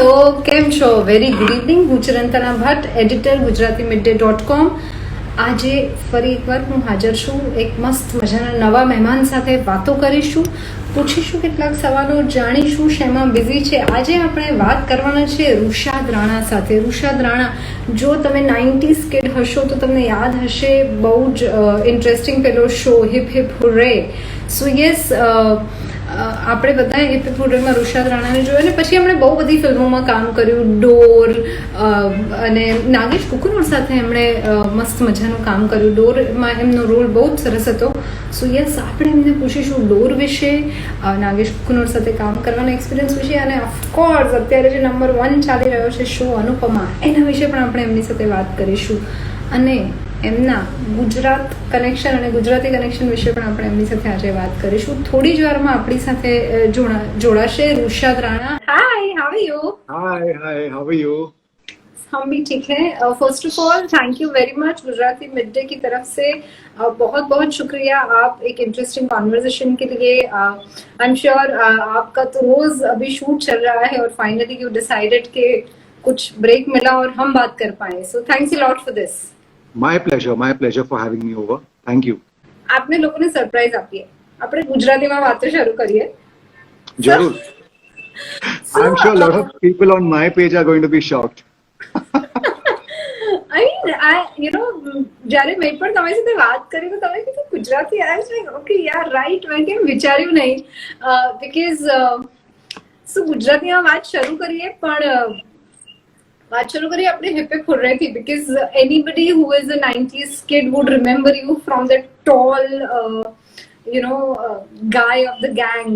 Hello, કેમ છો? Very good evening. હું ચિરંતના ભટ્ટ, એડિટર gujaratymidday.com. આજે ફરી એકવાર હું હાજર છું. એક મસ્ત મજાના નવા મહેમાન સાથે વાતો કરીશું, પૂછીશું કેટલાક સવાલો, જાણીશું શેમાં બિઝી છે. આજે આપણે વાત કરવાના છે રુશાદ રાણા સાથે. રુશાદ રાણા, જો તમે 90s કિડ હશો તો તમને યાદ હશે બહુ જ ઇન્ટરેસ્ટિંગ પેલો show hip hip hooray. So yes, આપણે બધાએ હિપ હિપ હુર્રેમાં રુશાદ રાણાને જોયો અને પછી એમણે બહુ બધી ફિલ્મોમાં કામ કર્યું. ડોર અને નાગેશ કુકનોર સાથે એમણે મસ્ત મજાનું કામ કર્યું. ડોરમાં એમનો રોલ બહુ જ સરસ હતો. સો યસ, આપણે એમને પૂછીશું ડોર વિશે, નાગેશ કુકનોર સાથે કામ કરવાના એક્સપિરિયન્સ વિશે, અને ઓફકોર્સ અત્યારે જે નંબર 1 ચાલી રહ્યો છે શો અનુપમા, એના વિશે પણ આપણે એમની સાથે વાત કરીશું. અને એમના ગુજરાત કનેક્શન અને ગુજરાતી કનેક્શન વિશે પણ આપણે એમની સાથે આજે વાત કરીશું. થોડી જ વારમાં આપણી સાથે જોડાશે Rushad Rana. Hi, how are you? Hi how are you? हम भी ठीक हैं. First of all thank you very much Gujarati mid day की तरफ से. बहुत बहुत शुक्रिया आप एक इंटरेस्टिंग कॉन्वर्सेशन के लिए. आई एम श्योर आपका तो रोज अभी शूट चल रहा है और फाइनली यू डिसाइडेड कि कुछ ब्रेक मिला और हम बात कर पाए. So thanks a lot for this. My pleasure for having me over. Thank you. आपने लोगों ने सरप्राइज આપી. આપણે ગુજરાતીમાં વાતો શરૂ કરીએ. જરૂર. I'm sure a lot of people on my page are going to be shocked. I mean, જ્યારે મેં પણ તમારી સાથે વાત કરી તો તમે કીધું Gujarati. I was like, okay, yeah, right. મેં કેમ વિચાર્યું નહીં, because સો ગુજરાતીમાં વાત શરૂ કરીએ, પણ बात शुरू करिए अपने हिप हिप हुर्रे थी, because anybody who is a 90s kid would remember you from that tall guy of the gang.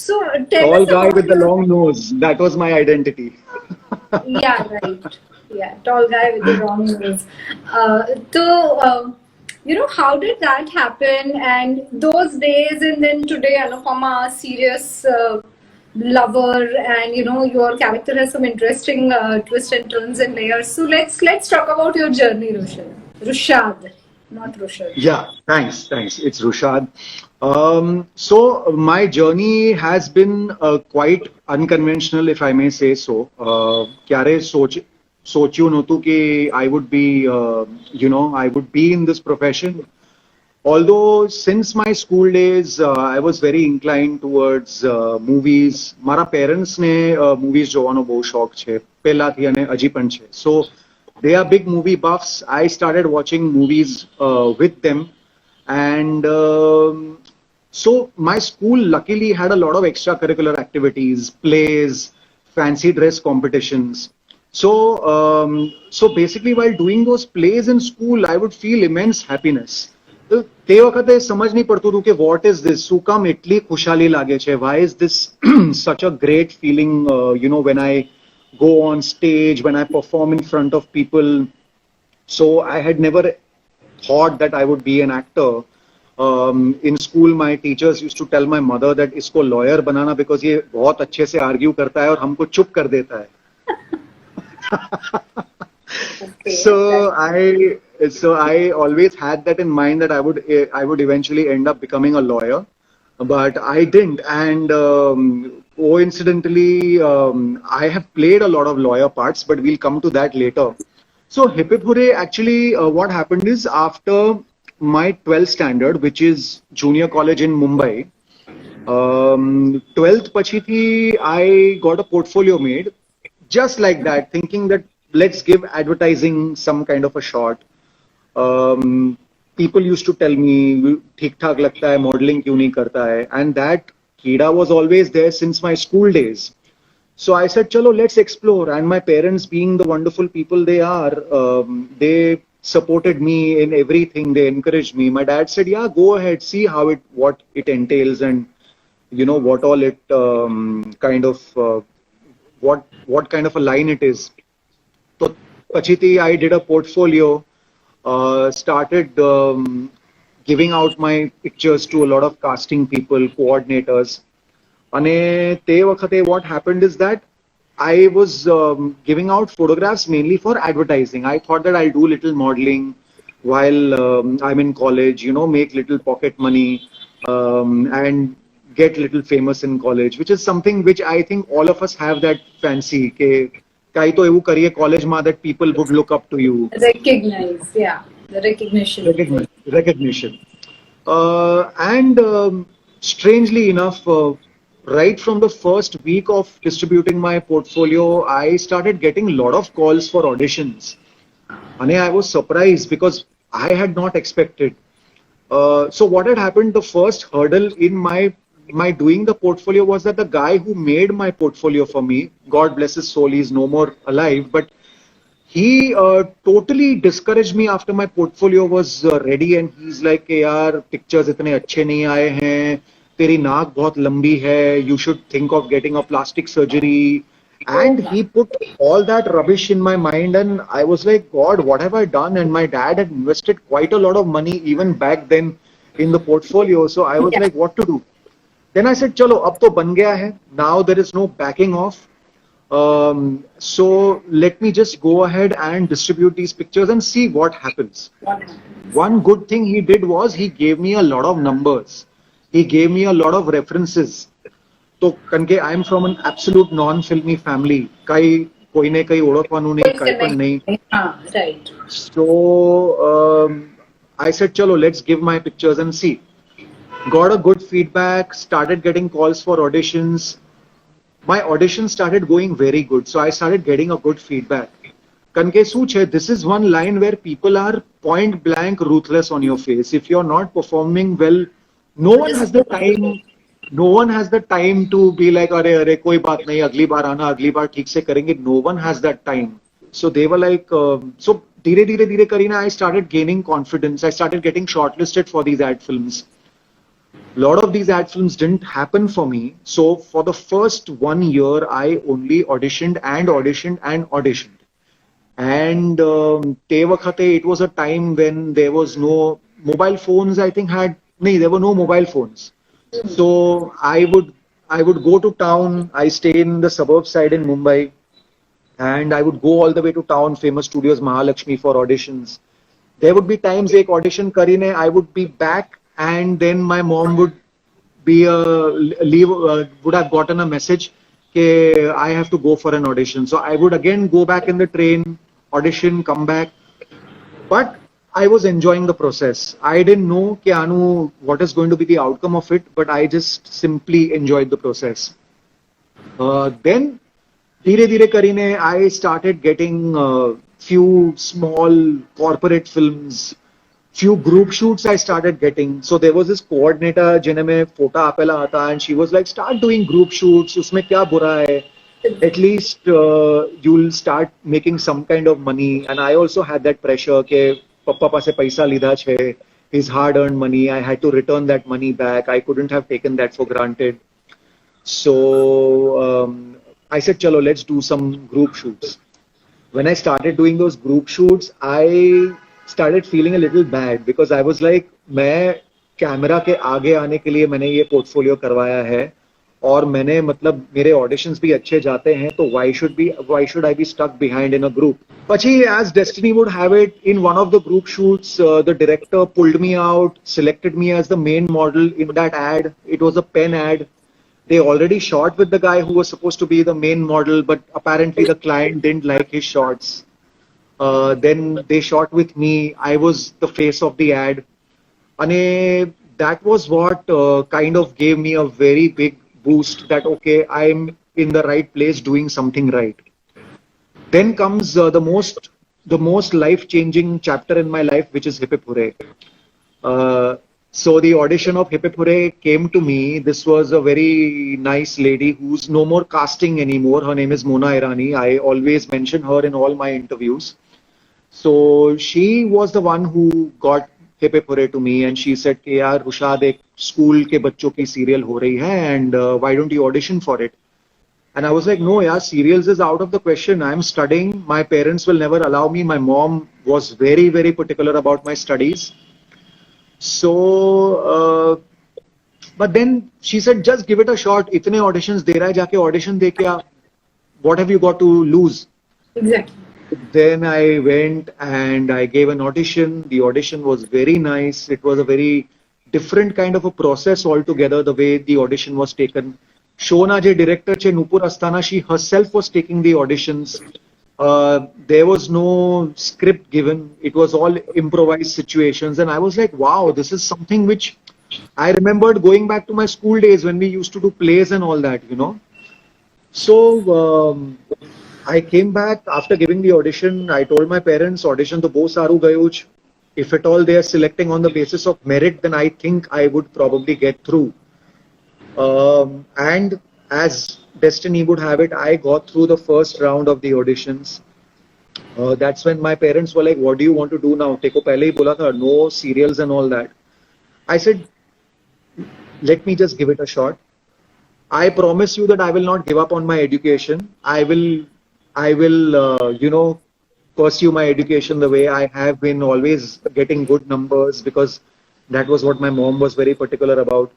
So tell Tall us guy about with the long nose, that was my identity. Yeah, right. Yeah, tall guy with the long nose. So how did that happen, and those days, and then today Anupama, serious lover, and your character has some interesting twists and turns and layers. So let's talk about your journey, Rushad, not Rushad. Yeah, thanks. It's Rushad. So my journey has been quite unconventional, if I may say so. क्यारे सोच्યું નહોતું कि I would be in this profession. Although since my school days, I was very inclined towards movies. મારા parents ને movies જોવાનો બહુ શોખ છે પહેલાથી અને હજી પણ છે. So they are big movie buffs. I started watching movies with them, and so my school luckily had a lot of extracurricular activities, plays, fancy dress competitions. So basically while doing those plays in school, I would feel immense happiness. તે વખતે સમજ નહીં પડતું હતું કે what is this, શું કામ એટલી ખુશાલી લાગે છે, why is this such a great feeling when I go on stage, when I perform in front of people. So I had never thought that I would be an actor. In school my teachers used to tell my mother that इसको lawyer banana because ये बहुत अच्छे से argue करता है और हमको चुप कर देता है. Okay. So I always had that in mind that I would eventually end up becoming a lawyer, but I didn't. And coincidentally, I have played a lot of lawyer parts, but we'll come to that later. So Hip Hip Hooray, actually, what happened is after my 12th standard, which is junior college in Mumbai, 12th pachithi I got a portfolio made, just like that, thinking that let's give advertising some kind of a shot. People used to tell me, ठीक ठाक लगता है, modeling क्यों नहीं करता है, and that कीड़ा was always there since my school days. So I said, चलो let's explore. And my parents, being the wonderful people they are, they supported me in everything. They encouraged me. My dad said, yeah, go ahead, see what it entails, and what all it what kind of a line it is. So pachiti I did a portfolio, started giving out my pictures to a lot of casting people, coordinators. And te wakhate what happened is that I was giving out photographs mainly for advertising. I thought that I'll do little modeling while I'm in college, make little pocket money, and get little famous in college, which is something which I think all of us have that fancy કે કાંઈ તો એવું કરીએ કોલેજમાં that people would look up to you. Recognize, yeah, the recognition. Recognition. And strangely enough, right from the first week of distributing my portfolio, I started getting a lot of calls for auditions. And I was surprised because I had not expected. So what had happened, the first hurdle in my doing the portfolio was that the guy who made my portfolio for me, God bless his soul, he's no more alive, but he totally discouraged me after my portfolio was ready, and he's like कि यार pictures इतने अच्छे नहीं आए हैं, तेरी नाक बहुत लंबी है, you should think of getting a plastic surgery. And he put all that rubbish in my mind, and I was like, God, what have I done? And my dad had invested quite a lot of money even back then in the portfolio, so I was like, what to do? Then I said, चलो अब तो बन गया है. Now there is no backing off. So let me just go ahead and distribute these pictures and see what happens. One good thing he did was he gave me a lot of numbers. He gave me a lot of references. So Kanke, I am from an absolute non-filmy family. कोई ने कहीं ओळखવાનું नहीं, काई पण नहीं. Right. So I said, chalo, let's give my pictures and see. Got a good feedback, started getting calls for auditions. My auditions started going very good. So I started getting a good feedback. Kanke શું છે, this is one line where people are point blank ruthless on your face. If you're not performing well, no one has the time. No one has the time to be like, अरे अरे कोई बात नहीं, अगली बार आना, अगली बार ठीक से करेंगे. No one has that time. So they were like, so धीरे धीरे धीरे Kareena, I started gaining confidence. I started getting shortlisted for these ad films. A lot of these ad films didn't happen for me. So for the first 1 year, I only auditioned and auditioned and auditioned. And te wakhate, it was a time when there was no mobile phones. I think there were no mobile phones. So I would go to town. I stay in the suburb side in Mumbai, and I would go all the way to town, famous studios Mahalakshmi, for auditions. There would be times ek audition karine, I would be back, and then my mom would be would have gotten a message that I have to go for an audition. So I would again go back in the train, audition, come back. But I was enjoying the process. I didn't know कि Anu, what is going to be the outcome of it, but I just simply enjoyed the process. Then, धीरे धीरे करीने, I started getting few small corporate films, few group shoots I started getting. So there was this coordinator जिन्हें मैं photo आपेला आता, and she was like, start doing group shoots. उसमें क्या बुरा है? At least you'll start making some kind of money. And I also had that pressure कि पप्पा પાસે પૈસા લીધા છે, his hard earned money, I had to return that money back. I couldn't have taken that for granted. So I said, chalo, let's do some group shoots. When I started doing those group shoots, I started feeling a little bad because I was like, मैं camera के आगे आने के लिए मैंने ये portfolio करवाया है, और मैंने मतलब मेरे ऑडिशंस भी अच्छे जाते हैं, तो why should I be stuck behind in a group? Pachi, as destiny would have it, in one of the group shoots, the director pulled me out, selected me as the main model in that ad. It was a pen ad. They already shot with the guy who was supposed to be the main model, but apparently the client didn't like his shots. Then they shot with me. I was the face of the ad. And that was what kind of gave me a very big boost that, okay, I'm in the right place doing something right. Then comes the most life-changing chapter in my life, which is Hip Hip Hooray. So the audition of Hip Hip Hooray came to me. This was a very nice lady who's no more casting anymore. Her name is Mona Irani. I always mention her in all my interviews. So she was the one who got Hip Hip Hooray to me, and she said कि यार रुशाद, एक school के बच्चों की serial हो रही है, and why don't you audition for it? And I was like, no, yeah, serials is out of the question. I'm studying. My parents will never allow me. My mom was very, very particular about my studies. So, but then she said, just give it a shot. इतने auditions दे रहा है, जाके audition दे क्या? What have you got to lose? Exactly. Then I went and I gave an audition. The audition was very nice. It was a very different kind of a process altogether, the way the audition was taken. Shona, je director che Nupur Asthana, she herself was taking the auditions. There was no script given. It was all improvised situations. And I was like, wow, this is something which I remembered going back to my school days when we used to do plays and all that, you know. So I came back after giving the audition. I told my parents, audition to bo saru gayu ch. If at all they are selecting on the basis of merit, then I think I would probably get through. And as destiny would have it, I got through the first round of the auditions. That's when my parents were like, "What do you want to do now?" Teko pehle hi bola tha, no serials and all that. I said, "Let me just give it a shot. I promise you that I will not give up on my education. I will, pursue my education the way I have been, always getting good numbers, because that was what my mom was very particular about.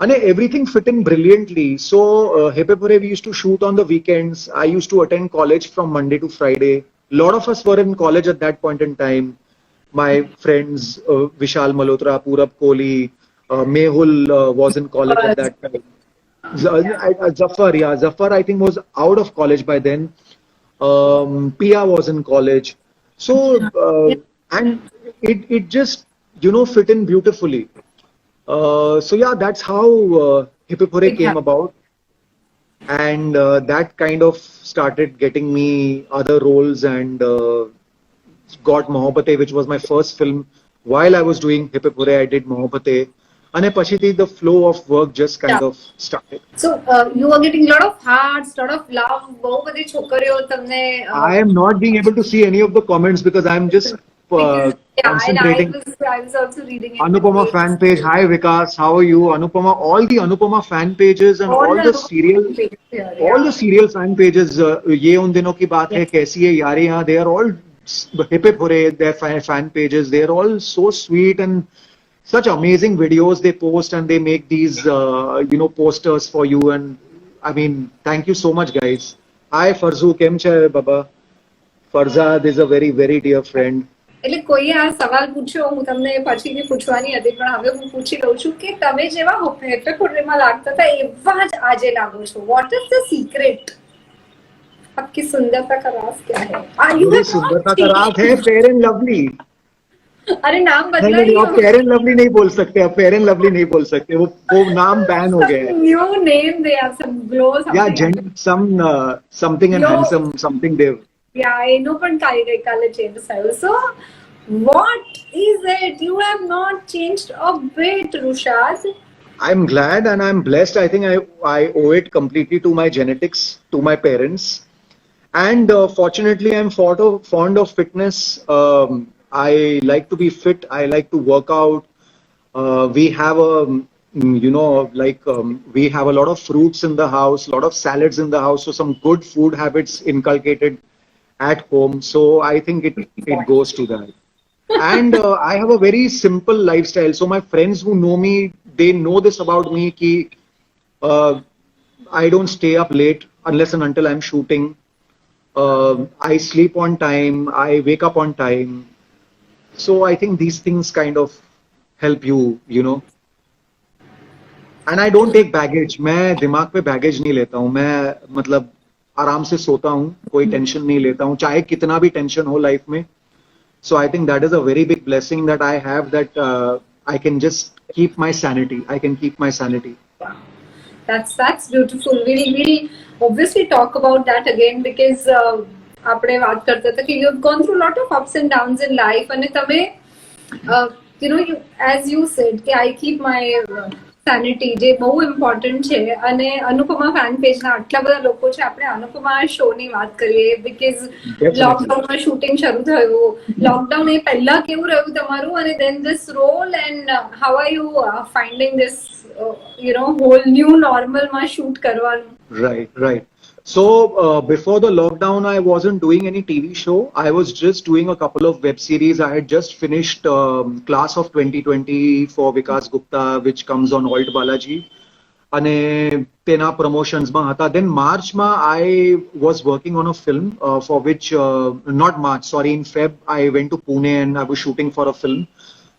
And everything fit in brilliantly. So, Hip Hip Hooray, we used to shoot on the weekends. I used to attend college from Monday to Friday. A lot of us were in college at that point in time. My friends, Vishal Malhotra, Purab Kohli, Mehul was in college at that time. Zafar, I think, was out of college by then. Pia was in college. So, and it just, fit in beautifully. So yeah, that's how Hip Hip Hooray came about. And that kind of started getting me other roles, and got Mohabbatein, which was my first film. While I was doing Hip Hip Hooray, I did Mohabbatein. And પછી the flow of work just kind of started. So you were getting a lot of hearts, lot of love. બહુ બધી છોકરીઓ તમને I am not being able to see any of the comments because I'm just concentrating. I was also reading it. Anupama fan page. Hi Vikas, how are you? Anupama, all the Anupama fan pages and all the serial, all the serial fan pages. ये उन दिनों की बात है, कैसी है यारी यहाँ. They are all Hip Hip Hooray, their fan pages. They are all so sweet and such amazing videos they post, and they make these posters for you. And I mean, thank you so much, guys. Hi Farzu, કેમ છે બાબા? Farzad is a very, very dear friend. એટલે કોઈએ આ સવાલ પૂછ્યો, હું તમને પછીથી પૂછવાની હતી, પણ હવે હું પૂછી લઉં છું કે તમે જેવા હિપ હોપ માં લાગતા હતા એવા જ આજે લાગો છો. What is the secret? आपकी सुंदरता का राज क्या है? मेरी सुंदरता का राज है फेयर एंड लवली. अरे नाम बदला नहीं, ही आप फेयर एंड लवली नहीं बोल सकते. अब फेयर एंड लवली नहीं बोल सकते. वो नाम बैन हो गया है. New name they have some glow something and handsome something Dev. Yeah, I know, but I changed style. So, what is it? You have not changed a bit, Rushad. I'm glad and I'm blessed. I think I owe it completely to my genetics, to my parents. And fortunately, I'm fond of fitness. I like to be fit. I like to work out. We have we have a lot of fruits in the house, a lot of salads in the house. So some good food habits inculcated at home. So I think it goes to that. And I have a very simple lifestyle. So my friends who know me, they know this about me, ki I don't stay up late unless and until I'm shooting. I sleep on time. I wake up on time. So I think these things kind of help you, And I don't take baggage. मैं दिमाग पे baggage नहीं लेता हूँ. मैं मतलब आराम से सोता हूँ, कोई टेंशन नहीं लेता हूँ, चाहे कितना भी टेंशन हो लाइफ में. So I think that is a very big blessing that I have, that I can just keep my sanity. I can keep my sanity. That's beautiful. We'll obviously talk about that again, because આપણે વાત કરતા હતા કે you've gone through a lot of ups and downs in life, અને તમે as you said કે I keep my sanity, જે બહુ ઇમ્પોર્ટન્ટ છે. અને અનુપમા ફેન પેજના આટલા બધા લોકો છે. આપણે અનુપમા શો ની વાત કરીએ, બીકોઝ લોકડાઉનમાં શૂટિંગ શરૂ થયું. લોકડાઉન એ પહેલા કેવું રહ્યું તમારું, અને then this role, and how are you finding this whole new normal માં શૂટ કરવાનું? Right. So before the lockdown, I wasn't doing any TV show. I was just doing a couple of web series. I had just finished Class of 2020 for Vikas Gupta, which comes on Alt Balaji. અને તેના promotionsમાં હતા. Then Marchમાં I was working on a film for which, not March, sorry, in Feb, I went to Pune and I was shooting for a film.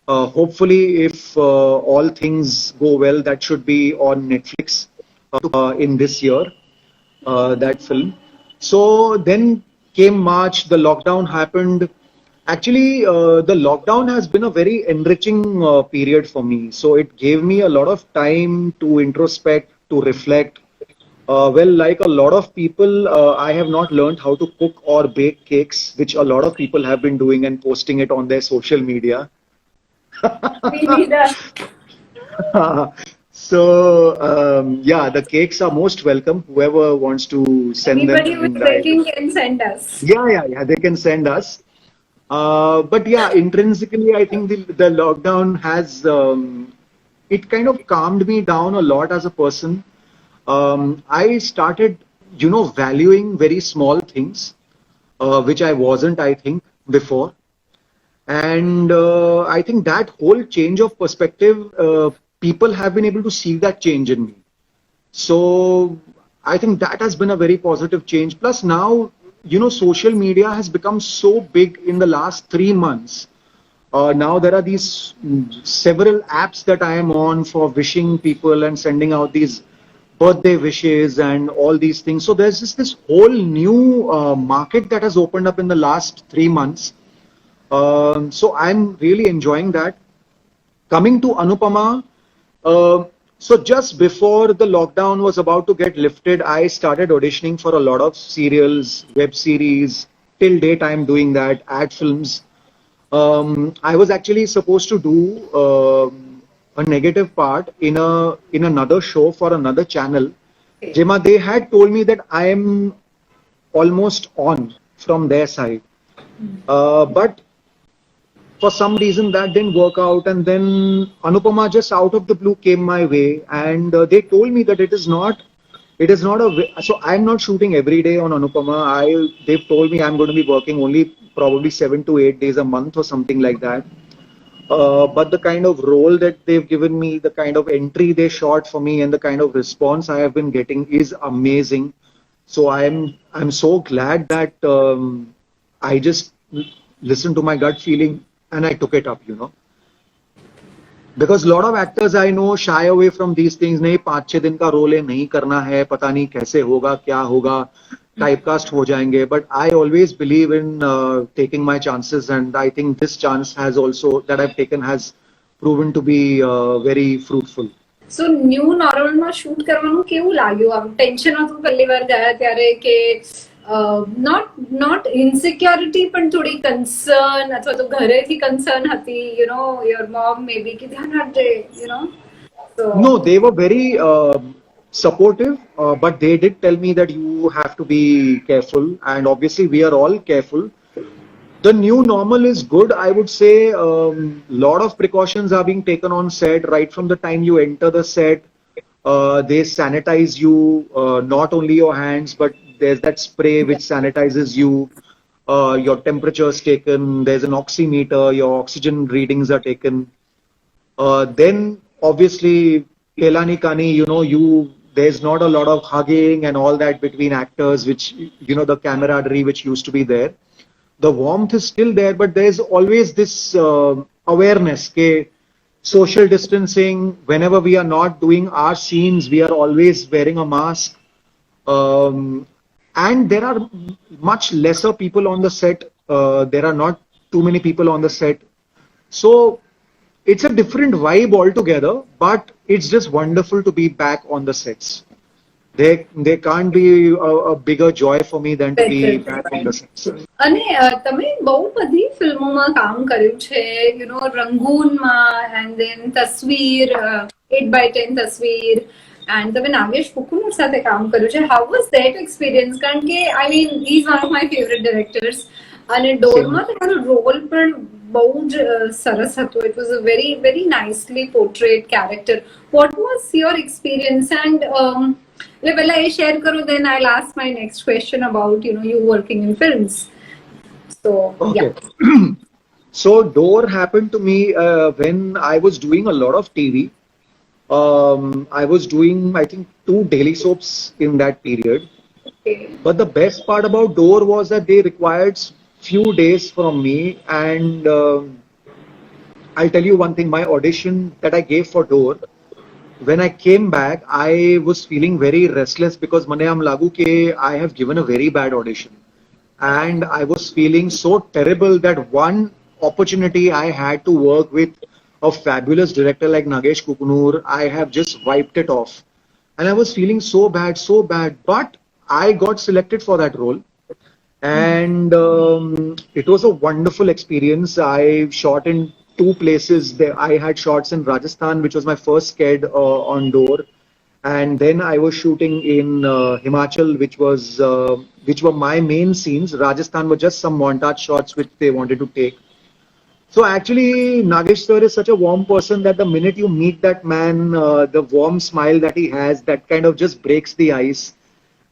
Hopefully, if all things go well, that should be on Netflix in this year, that film. So then came March, the lockdown happened. Actually, the lockdown has been a very enriching period for me. So it gave me a lot of time to introspect, to reflect. Well, like a lot of people, I have not learned how to cook or bake cakes, which a lot of people have been doing and posting it on their social media. Me neither. So yeah, the cakes are most welcome. Whoever wants to send them, Anybody who is and I baking can send us. yeah, they can send us. But yeah, intrinsically, I think the lockdown has it kind of calmed me down a lot as a person. I started, valuing very small things, which I wasn't, I think, before. And I think that whole change of perspective, people have been able to see that change in me. So I think that has been a very positive change. Plus now, social media has become so big in the last 3 months. Now there are these several apps that I am on for wishing people and sending out these birthday wishes and all these things. So there's just this whole new market that has opened up in the last 3 months. So I'm really enjoying that. Coming to Anupama, so just before the lockdown was about to get lifted, I started auditioning for a lot of serials, web series. Till date, I'm doing that, ad films. I was actually supposed to do a negative part in another show for another channel. Okay. Jema, they had told me that I am almost on from their side. But for some reason that didn't work out, and then Anupama just out of the blue came my way, and they told me that it is not so I'm not shooting every day on Anupama. They've told me I'm going to be working only probably 7 to 8 days a month or something like that. But the kind of role that they've given me, the kind of entry they shot for me, and the kind of response I have been getting is amazing. So I'm so glad that I just listened to my gut feeling and I took it up. Because a lot of actors I know shy away from these things. नहीं 5-6 दिन का role है, नहीं करना है, पता नहीं कैसे होगा, क्या होगा, typecast हो जाएंगे. But I always believe in taking my chances, and I think this chance has also that I've taken has proven to be very fruitful. So new નોર્મલમાં શૂટ કરવાનું કેવું લાગ્યું? આમ ટેન્શન હતું પહેલી વાર ગયા ત્યારે કે નોટ ઇનસિક્યોરિટી પણ થોડી કન્સર્ન અથવા તો ઘરેથી કન્સર્ન હતી, યોર મોમ મે બી કે ધ્યાન રાખજે, So No, they were very supportive, but they did tell me that you have to be careful, and obviously we are all careful. The new normal is good. I would say lot of precautions are being taken on set right from the time you enter the set. They sanitize you, not only your hands, but there's that spray which sanitizes you. Your temperature is taken. There's an oximeter. Your oxygen readings are taken. Then obviously, Kelani Kani, there's not a lot of hugging and all that between actors, which, the camaraderie which used to be there. The warmth is still there, but there's always this awareness, social distancing. Whenever we are not doing our scenes, we are always wearing a mask. And there are much lesser people on the set. There are not too many people on the set. So it's a different vibe altogether, but it's just wonderful to be back on the sets. There can't be a bigger joy for me than to be back on the sets. અને તમે બહુ બધી ફિલ્મોમાં કામ કર્યું છે, રંગૂનમાં, and then તસવીર, 8x10 તસવીર, and તમે નાગેશ કુકુર સાથે કામ કર્યું છે. How was that experience? કારણ કે I mean, he's one of my favorite directors. અને ડોરમાં તમારો રોલ પણ બહુ જ સરસ હતો. It was a very, very nicely portrayed character. What was your experience? And પહેલા એ શેર કરો, then I'll ask my next question about, you working in films. So, Okay. yeah. So Door happened to me when I was doing a lot of TV. I was doing, I think, 2 daily soaps in that period. Okay. But the best part about Door was that they required few days from me, and I'll tell you one thing. My audition that I gave for Door, when I came back, I was feeling very restless because mane am lagu ke I have given a very bad audition, and I was feeling so terrible that one opportunity I had to work with a fabulous director like Nagesh Kukunur, I have just wiped it off, and I was feeling so bad. But I got selected for that role, and it was a wonderful experience. I shot in two places. There, I had shots in Rajasthan, which was my first sked on Door, and then I was shooting in Himachal, which were my main scenes. Rajasthan were just some montage shots which they wanted to take. So actually, Nagesh sir is such a warm person that the minute you meet that man, the warm smile that he has, that kind of just breaks the ice.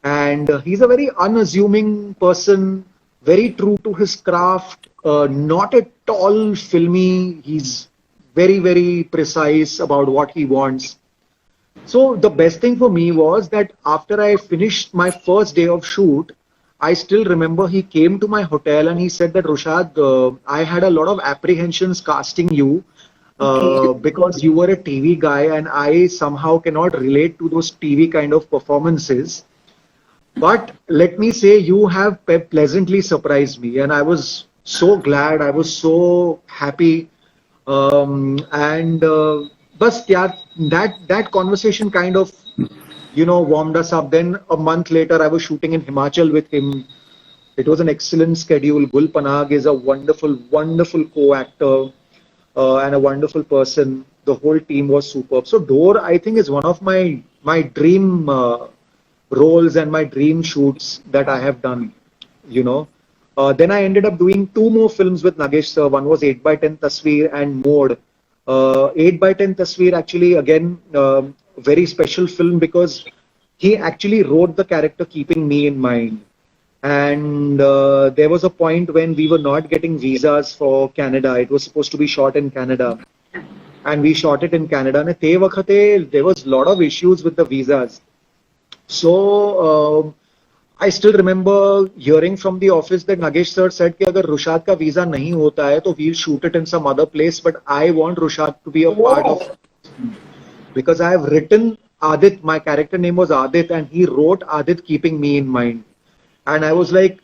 And he's a very unassuming person, very true to his craft, not at all filmy. He's very precise about what he wants. So the best thing for me was that after I finished my first day of shoot, I still remember he came to my hotel and he said that Rushad, I had a lot of apprehensions casting you Okay. because you were a TV guy and I somehow cannot relate to those TV kind of performances. But let me say, you have pleasantly surprised me, and I was so glad. I was so happy, and bas, yaar, that conversation kind of warmed us up. Then a month later, I was shooting in Himachal with him. It was an excellent schedule. Gul Panag is a wonderful co-actor and a wonderful person. The whole team was superb. So Door, I think, is one of my dream roles and my dream shoots that I have done. You know. Then I ended up doing two more films with Nagesh sir. One was 8 by 10 Tasveer and Mode. 8 by 10 Tasveer actually again very special film because he actually wrote the character keeping me in mind. And there was a point when we were not getting visas for Canada. It was supposed to be shot in Canada, and we shot it in Canada. And te vakhate, there was a lot of issues with the visas. So I still remember hearing from the office that Nagesh sir said कि अगर रुशाद का visa नहीं होता है तो we'll shoot it in some other place. But I want Rushad to be a part of because I have written Adit. My character name was Adit, and he wrote Adit keeping me in mind. And I was like,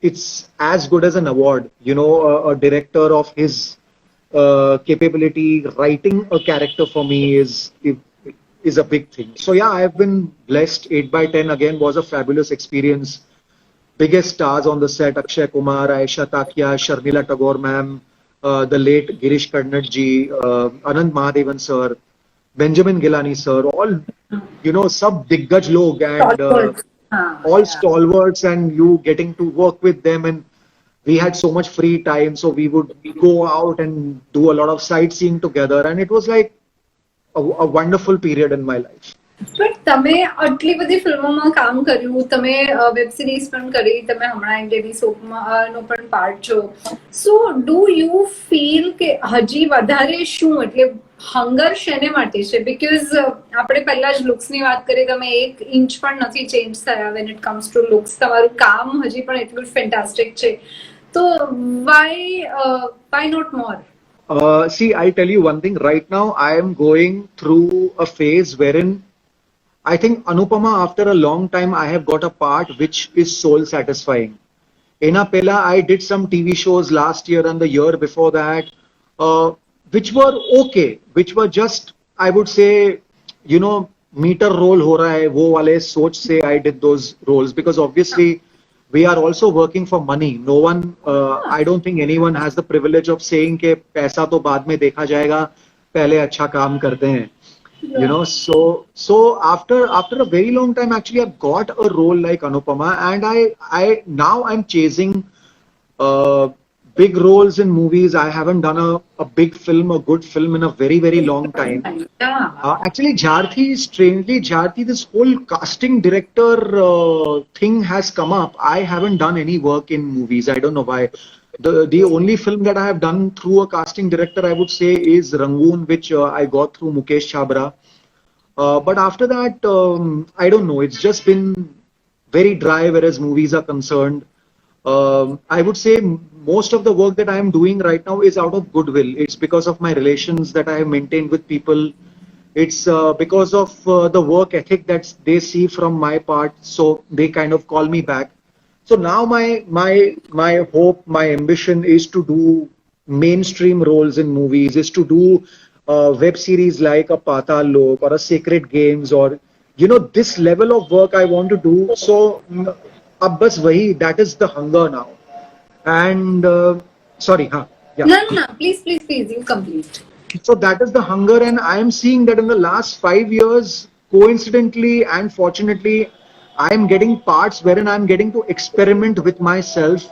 it's as good as an award. You know, a director of his capability writing a character for me is a big thing. So yeah, I've been blessed. 8 by 10 again was a fabulous experience. Biggest stars on the set: Akshay Kumar, Aisha Takia, Sharmila Tagore ma'am, the late Girish Karnad ji, Anand Mahadevan sir, Benjamin Gilani sir, all sub diggaj log, and Stalwarts. all Yeah. stalwarts, and you getting to work with them. And we had so much free time, so we would go out and do a lot of sightseeing together, and it was like a wonderful period in my life. પણ તમે આટલી બધી ફિલ્મોમાં કામ કર્યું, તમે web series પણ કરી, તમે હમણાં એક ટીવી શોમાં નો પણ પાર્ટ છો. સો ડુ યુ ફીલ કે હજી વધારે શું એટલે હંગર શેને માટે છે? બીકોઝ આપણે પહેલા જ લુક્સની વાત કરી, તમે 1 ઇંચ પણ નથી ચેન્જ થયા when it comes to looks. તમારું કામ હજી પણ એટલું ફેન્ટાસ્ટિક છે. તો why not more? See, I'll tell you one thing. Right now, I am going through a phase wherein I think Anupama, after a long time, I have got a part which is soul satisfying. Ena Pela, I did some TV shows last year and the year before that, which were okay, which were just, I would say, meter role ho raha hai, wo wale soch se I did those roles, because obviously we are also working for money. No one, I don't think anyone has the privilege of saying ke paisa to baad mein dekha jayega, pehle acha kaam karte hain. So after a very long time, actually I've got a role like Anupama, and I now I'm chasing big roles in movies. I haven't done a big film, a good film in a very long time. Actually, strangely, Jharti, this whole casting director thing has come up. I haven't done any work in movies. I don't know why. The only film that I have done through a casting director, I would say, is Rangoon, which I got through Mukesh Chabra. But after that, I don't know. It's just been very dry, whereas movies are concerned. I would say most of the work that I am doing right now is out of goodwill. It's because of my relations that I have maintained with people. It's because of the work ethic that they see from my part, so they kind of call me back. So now my hope, my ambition is to do mainstream roles in movies, is to do web series like a Patal Lok or a Sacred Games, or this level of work I want to do. So ab bas wahi, that is the hunger now. And sorry, huh? Yeah. No, no, no. Please, you complete. So that is the hunger, and I am seeing that in the last 5 years, coincidentally and fortunately, I am getting parts wherein I am getting to experiment with myself.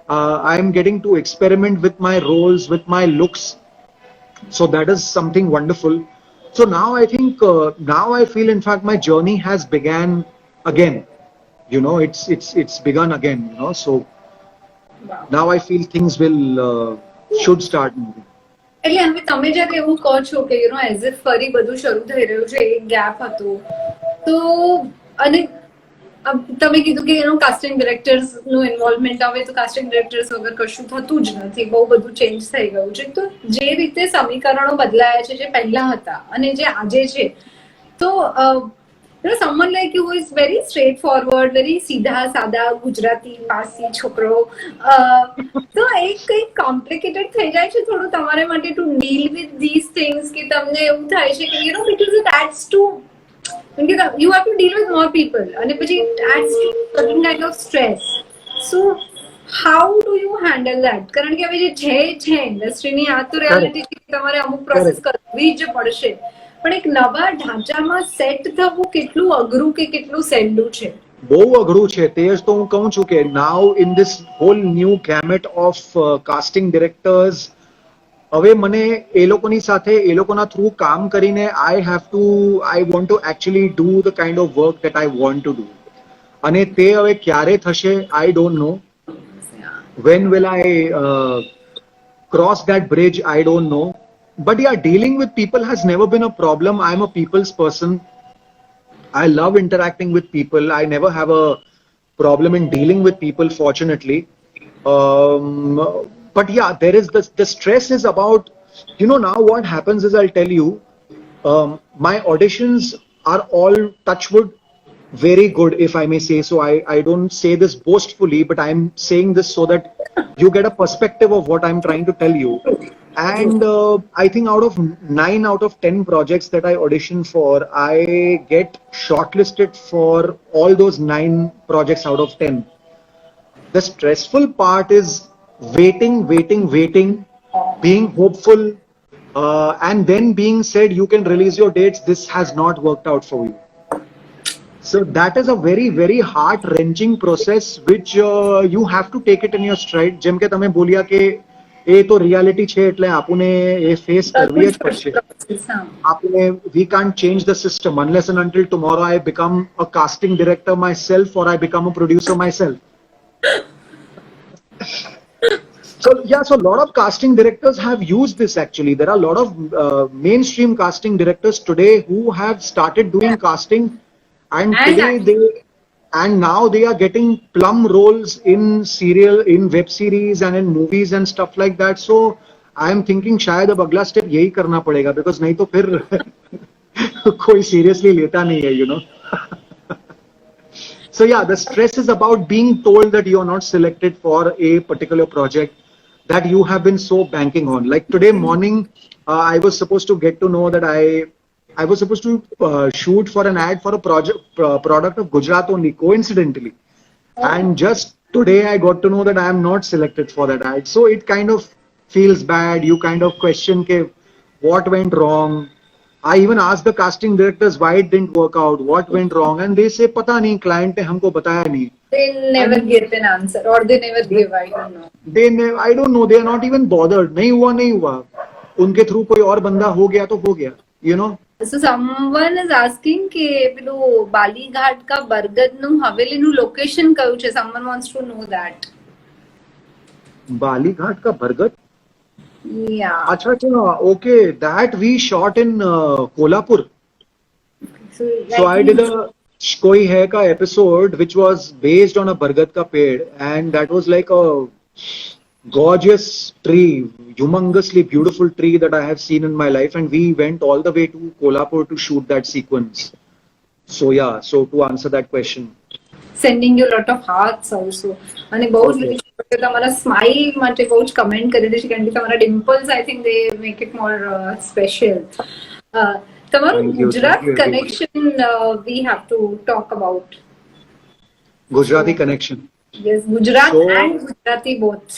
I am getting to experiment with my roles, with my looks. So that is something wonderful. So now I think, now I feel, in fact, my journey has began again. It's begun again. So Wow. now I feel things will should start moving. એટલે હવે તમે જ્યારે એવું કહો છો કે as if ફરી બધું શરૂ થઈ રહ્યું છે, એક ગેપ હતો તો, અને તમે કીધું કે કાસ્ટિંગ ડિરેક્ટર્સ નું ઇન્વોલ્વમેન્ટ આવે તો કાસ્ટિંગ ડિરેક્ટર્સ વગર કશું થતું જ નથી, બહુ બધું ચેન્જ થઈ ગયું છે. તો જે રીતે સમીકરણો બદલાયા છે, જે પહેલા હતા અને જે આજે છે, તો someone like you who is very straightforward, very સીધા સાદા ગુજરાતી પારસી છોકરો, તો એક કંઈક કોમ્પ્લિકેટેડ થઈ જાય છે થોડું તમારા માટે to deal with this things, કે તમને એવું થાય છે કે because it adds to, you have to deal with more people અને પછી it adds to certain kind of stress. So how do you handle that? કારણ કે હવે જે છે ઇન્ડસ્ટ્રીની આ તો રિયાલિટી છે, તમારે અમુક પ્રોસેસ કરવી જ પડશે, પણ એક નવા ઢાંચામાં સેટ થવું કેટલું અઘરું કે કેટલું સહેલું છે? બહુ અઘરું છે. તે જ તો હું કહું છું કે now in this whole new gamut of casting directors, હવે મને એ લોકોની સાથે, એ લોકોના થ્રુ કામ કરીને I want to actually do the kind of work that I want to do. અને તે હવે ક્યારે થશે I don't know. When will I cross that bridge? I don't know. But yeah, dealing with people has never been a problem. I'm a people's person. I love interacting with people. I never have a problem in dealing with people, fortunately. But yeah, there is the stress is about, now what happens is, I'll tell you, my auditions are all, touch wood, very good, if I may say so. I don't say this boastfully, but I'm saying this so that you get a perspective of what I'm trying to tell you. And I think out of 9 out of 10 projects that I audition for, I get shortlisted for all those 9 projects out of 10. The stressful part is waiting, being hopeful, and then being said, you can release your dates, this has not worked out for you. So that is a very, very heart-wrenching process, which you have to take it in your stride. જેમ કે તમે બોલ્યા કે એ તો reality છે, એટલે આપણે એ face કરવી જ પડશે. આપણે we can't change the system unless and until tomorrow I become a casting director myself or I become a producer myself. So yeah, so a lot of casting directors have used this actually. There are a lot of mainstream casting directors today who have started doing casting. And today now they are getting plum roles in web series and in movies and stuff like that. So I am thinking शायद अब अगला step यही करना पड़ेगा, because नहीं तो फिर कोई seriously लेता नहीं है, So yeah, the stress is about being told that you are not selected for a particular project that you have been so banking on. Like today morning, I was supposed to get to know that I was supposed to shoot for an ad for a product of Gujarat only, coincidentally. And just today I got to know that I am not selected for that ad. So it kind of feels bad. You kind of question what went wrong. I even asked the casting directors why it didn't work out, what went wrong. And they say, pata nahi, client ne humko bataya nahi. They never give an answer, or they never give, I don't know. I don't know, they are not even bothered. Nahi hua. Unke through koi aur banda ho gaya to ho gaya, So someone is asking કે પેલું બાલીઘાટ કા બરગદનું હવેલીનું location કયું છે? Someone wants to know that. બાલીઘાટ કા બરગદ? Yeah. Acha, okay, that we shot in Kolhapur. So I did a Koi Hai Ka episode which was based on a Bargad ka ped, and that was like gorgeous tree, humongously beautiful tree that I have seen in my life, and we went all the way to Kolhapur to shoot that sequence. So yeah, so to answer that question. Sending you lot of hearts also અને બહુ જ Okay. બધી તમારા smile માટે બહુ જ comment કરેલી છે કારણ કે તમારા dimples I think they make it more special તમારું Thank you. Gujarat Thank you, everyone. Connection we have to talk about Gujarati connection. Yes Gujarat So and Gujarati both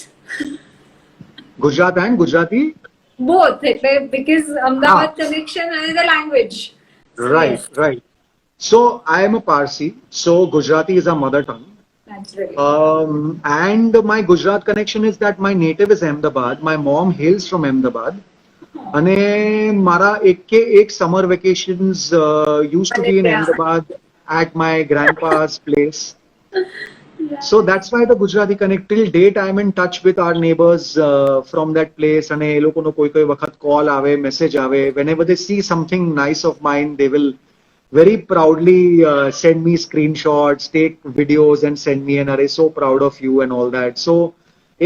Gujarat and Gujarati. Both એટલે બીકોઝ અમદાવાદ Ah, કનેક્શન અને the language so right, yes right. So I am a Parsi, so Gujarati is our mother tongue. Naturally And my Gujarat connection is that my native is Ahmedabad. My mom hails from Ahmedabad. અને મારા એક કે એક summer vacations used to અને be in ત્યાં Ahmedabad at my grandpa's place. So that's why the Gujarati connect. Till date, I'm in touch with our neighbors from that place. અને એ લોકોનો કોઈ વખત call આવે, message આવે. Whenever they see something nice of mine, they will very proudly send me screenshots, take videos and send me an array. So proud of you and all that. So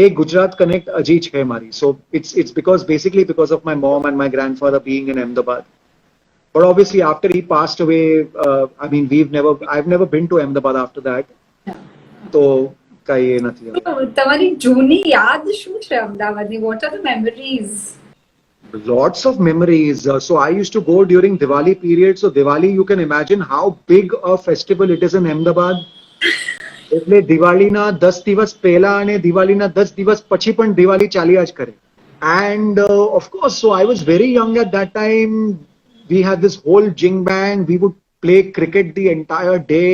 a Gujarat connect Ajij hai mari. So it's because basically because of my mom and my grandfather being in Ahmedabad. But obviously after he passed away, I mean I've never been to Ahmedabad after that. So kai એ નથી હવે. તમારી જૂની યાદ શું છે અમદાવાદની what are the memories Lots of memories. So I used to go during Diwali period. So Diwali, you can imagine how big a festival it is in Ahmedabad. એટલે દિવાળીના 10 દિવસ પહેલા અને દિવાળીના 10 દિવસ પછી પણ દિવાળી ચાલ્યા જ કરે. And of course, so I was very young at that time. We had this whole jing bang. We would play cricket the entire day.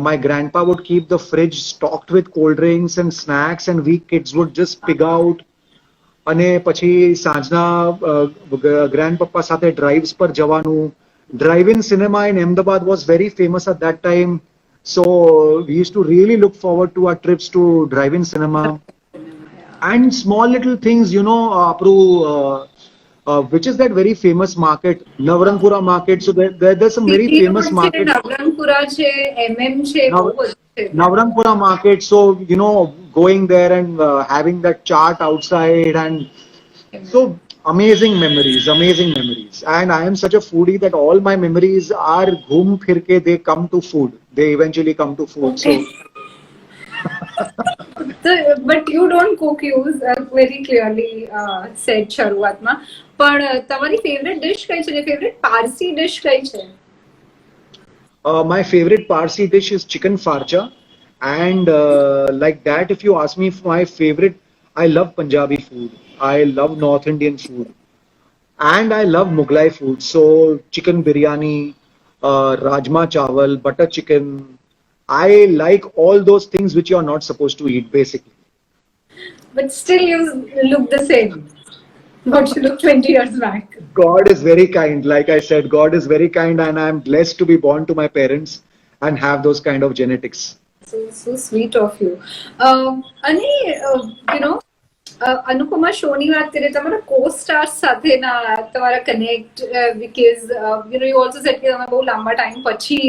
My grandpa would keep the fridge stocked with cold drinks and snacks, and we kids would just pig out. અને પછી સાંજના grand પપ્પા સાથે drives પર જવાનું. Drive in cinema in Ahmedabad was very famous at that time. So we used to really look forward to our trips to drive in cinema. And small little things, you know, which is that very famous market, Navrangpura market. So there's some very city famous road છે market, Navrangpura છે MM છે બહુ Nav- બધું છે Navrangpura market. So, you know, going there and having that chart outside, and so amazing memories, amazing memories. And I am such a foodie that all my memories are ghum phir ke, they come to food. They eventually come to food. So but you don't cook you very clearly said શરૂઆતમાં પણ તમારી favourite dish કઈ છે favourite Parsi dish કઈ છે my favorite Parsi dish is chicken farcha. And like that, if you ask me for my favorite, I love Punjabi food. I love North Indian food. And I love Mughlai food. So chicken biryani, rajma chawal, butter chicken. I like all those things which you are not supposed to eat, basically. But still you look the same what you look 20 years back. God is very kind. Like I said, God is very kind, and I'm blessed to be born to my parents and have those kind of genetics. So sweet of you. અને you know Anupama શોની વાત કરીએ તમારા co-stars સાથેના તમારા connect because you know you also said કે તમે બહુ લાંબા ટાઈમ પછી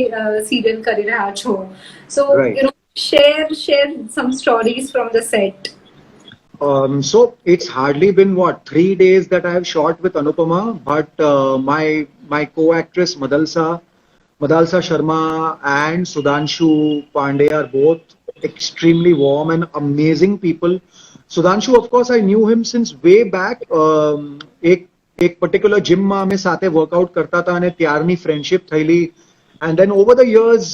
સિરિયલ કરી રહ્યા છો so Right. you know share some stories from the set. So it's hardly been what 3 days that I have shot with Anupama, but my co-actress Madalsa Sharma and Sudhanshu Pandey are both extremely warm and amazing people. Sudhanshu, of course, I knew him since way back. एक particular gym में અમે સાથે workout કરતા હતા અને ત્યારની friendship થયેલી. And then over the years,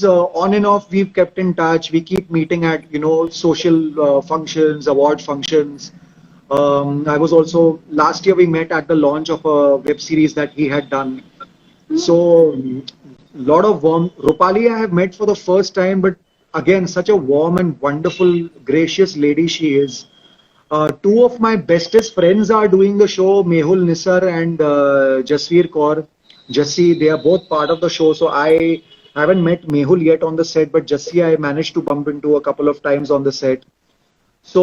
on and off, we've kept in touch. We keep meeting at, you know, social functions, award functions. I was also, last year we met at the launch of a web series that he had done. So, lot of warm. Rupali I have met for the first time, but again, such a warm and wonderful, gracious lady she is. Two of my bestest friends are doing the show, Mehul Nisar and Jasveer Kaur. Jassi, they are both part of the show. So I haven't met Mehul yet on the set, but Jassi I managed to bump into a couple of times on the set. So,